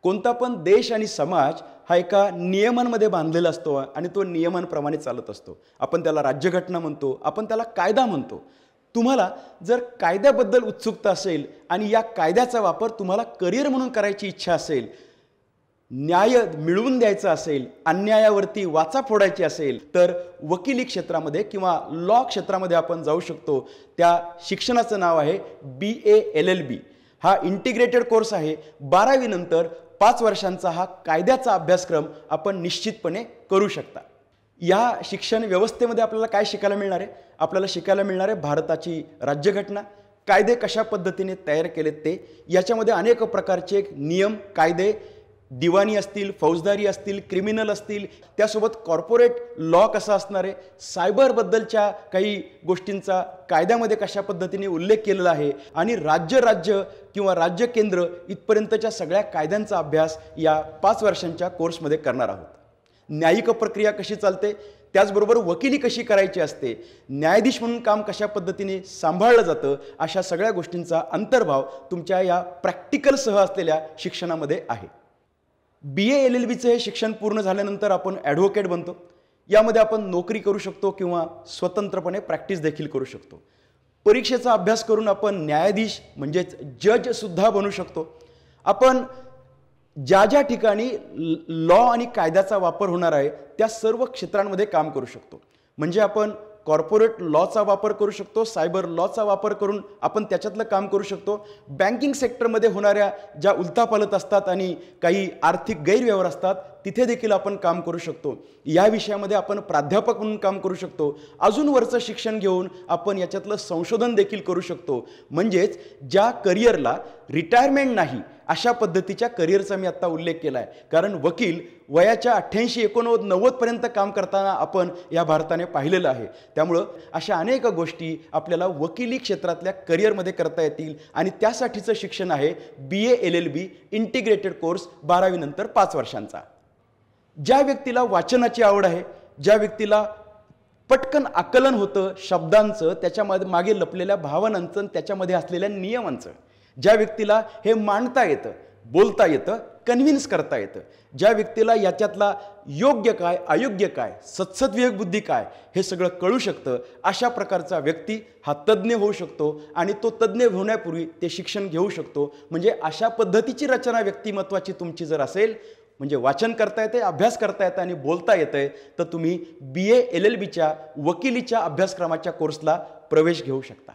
कोणता पण देश आणि समाज हा एका नियमांमध्ये बांधलेला असतो आणि तो नियमांप्रमाणे चालत असतो. आपण त्याला राज्यघटना म्हणतो, आपण त्याला कायदा म्हणतो. तुम्हाला जर कायद्याबद्दल उत्सुकता असेल आणि या कायद्याचा वापर तुम्हाला करिअर म्हणून करायची इच्छा असेल, न्याय मिळवून द्यायचा असेल, अन्यायावरती वाचा फोडायची असेल, तर वकिली क्षेत्रामध्ये किंवा लॉ क्षेत्रामध्ये आपण जाऊ शकतो. त्या शिक्षणाचं नाव आहे BA LLB. हा इंटिग्रेटेड कोर्स आहे. 12वी नंतर 5 वर्षांचा हा कायद्याचा अभ्यासक्रम आपण निश्चितपणे करू शकता. या शिक्षण व्यवस्थेमध्ये आपल्याला काय शिकायला मिळणार आहे? आपल्याला शिकायला मिळणार आहे भारताची राज्यघटना, कायदे कशा पद्धतीने तयार केलेत ते, याच्यामध्ये अनेक प्रकारचे नियम, कायदे, दिवाणी असतील, फौजदारी असतील, क्रिमिनल असतील, त्यासोबत कॉर्पोरेट लॉ कसा असणार आहे, सायबरबद्दलच्या काही गोष्टींचा कायद्यामध्ये कशा पद्धतीने उल्लेख केलेला आहे आणि राज्य किंवा राज्य केंद्र इथपर्यंतच्या सगळ्या कायद्यांचा अभ्यास या 5 वर्षांच्या कोर्समध्ये करणार आहोत. न्यायिक प्रक्रिया कशी चालते, त्याचबरोबर वकिली कशी करायची असते, न्यायाधीश म्हणून काम कशा पद्धतीने सांभाळलं जातं, अशा सगळ्या गोष्टींचा अंतर्भाव तुमच्या या प्रॅक्टिकलसह असलेल्या शिक्षणामध्ये आहे. BA LLBचं हे शिक्षण पूर्ण झाल्यानंतर आपण ॲडव्होकेट बनतो. यामध्ये आपण नोकरी करू शकतो किंवा स्वतंत्रपणे प्रॅक्टिस देखील करू शकतो. परीक्षेचा अभ्यास करून आपण न्यायाधीश म्हणजेच जजसुद्धा बनू शकतो. आपण ज्या ठिकाणी लॉ आणि कायद्याचा वापर होणार आहे त्या सर्व क्षेत्रांमध्ये काम करू शकतो. म्हणजे आपण कॉर्पोरेट लॉचा वापर करू शकतो, सायबर लॉचा वापर करून आपण त्याच्यातलं काम करू शकतो. बँकिंग सेक्टरमध्ये होणाऱ्या ज्या उलथापालथ असतात आणि काही आर्थिक गैरव्यवहार असतात तिथे देखील आपण काम करू शकतो. या विषयामध्ये आपण प्राध्यापक म्हणून काम करू शकतो. अजून वरचं शिक्षण घेऊन आपण याच्यातलं संशोधन देखील करू शकतो. म्हणजेच ज्या करिअरला रिटायरमेंट नाही अशा पद्धतीच्या करिअरचा मी आत्ता उल्लेख केला आहे. कारण वकील वयाच्या 88, 89, 90 पर्यंत काम करताना आपण या भारताने पाहिलेलं आहे. त्यामुळं अशा अनेक गोष्टी आपल्याला वकिली क्षेत्रातल्या करिअरमध्ये करता येतील आणि त्यासाठीचं शिक्षण आहे BA LLB इंटिग्रेटेड कोर्स 12वी नंतर 5 वर्षांचा. ज्या व्यक्तीला वाचनाची आवड आहे, ज्या व्यक्तीला पटकन आकलन होतं शब्दांचं, त्याच्यामध्ये मागे लपलेल्या भावनांचं, त्याच्यामध्ये असलेल्या नियमांचं, ज्या व्यक्तीला हे मांडता येतं, बोलता येतं, कन्व्हिन्स करता येतं, ज्या व्यक्तीला याच्यातला योग्य काय, अयोग्य काय, सत्सद्विवेक बुद्धी काय हे सगळं कळू शकतं, अशा प्रकारचा व्यक्ती हा तज्ज्ञ होऊ शकतो आणि तो तज्ज्ञ होण्यापूर्वी ते शिक्षण घेऊ शकतो. म्हणजे अशा पद्धतीची रचना व्यक्तिमत्वाची तुमची जर असेल, म्हणजे वाचन करता येते, अभ्यास करता येतं आणि बोलता येतंय, तर तुम्ही BA LLBच्या वकिलीच्या अभ्यासक्रमाच्या कोर्सला प्रवेश घेऊ शकता.